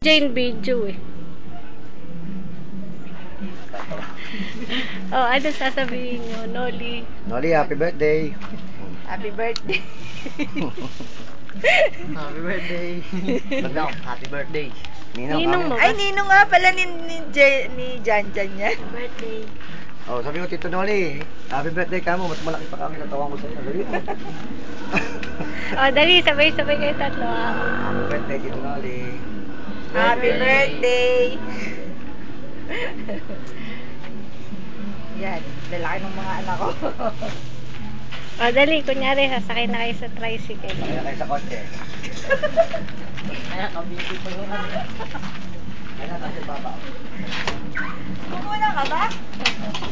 Jane video eh. Oh, ano sasabihin nyo, Noli? Noli, happy birthday. Happy birthday. Happy birthday. Magdaw, happy birthday. Ninong mo ba? Ay, ninong nga pala ni Jan Jan yan. Happy birthday. Oh, sabi ko, Tito Noli, happy birthday ka mo. Mas malaki pa kami natawang ko sa iyo. Dali mo. Oh, dali, sabay-sabay kayo tatlo. Happy birthday, Tito Noli. Happy birthday. Yan, lalaki ng mga anak ko. Oh, dali, kunyari, sasakay na kayo sa tricycle. Kaya kayo sa kotse. Kaya kabisi pa yung ano. Kaya tayo sa baba. Kumuna ka ba?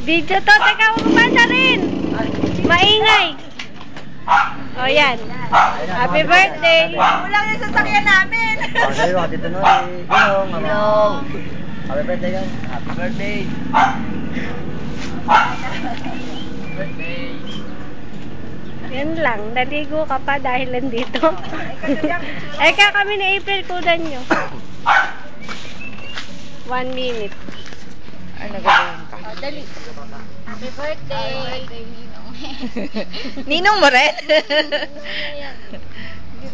Video to, teka, umasa rin! Maingay! Oh, yan. Happy birthday! Kulang yung sasakyan namin. Oh, sabi ko, Tito Noli. Ginong, Ginong. Happy birthday guys. Happy birthday. Birthday. Yan lang, naligo ka pa dahil nandito. Eka, kami ni April, kudan nyo. 1 minute. Ano gagawin ka? Oh, dali. Happy birthday! Ninong. Ninong mo rin?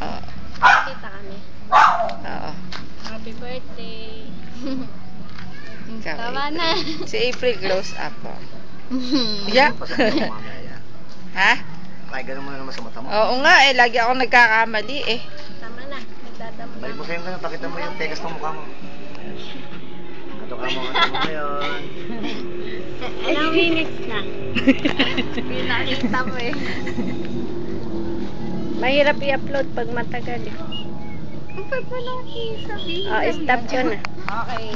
Oo. Kita kami. Oo. Happy birthday! Ikaw, Tama April. na. Si April close up. Oh. Yeah. Ha? Ay, ganun mo na naman sa mata mo. Oo nga eh, lagi ako nagkakamali eh. Tama na. Nagdadamo. Balik mo sa'yo nga, pakita mo yung tekas ng mukha mo. Ato ka mo, ato mo ngayon. Ilang minutes na? Pinakita mo eh. Mahirap i-upload pag matagal eh. Ang pala isabihin. Oh, stop ko na. Okay.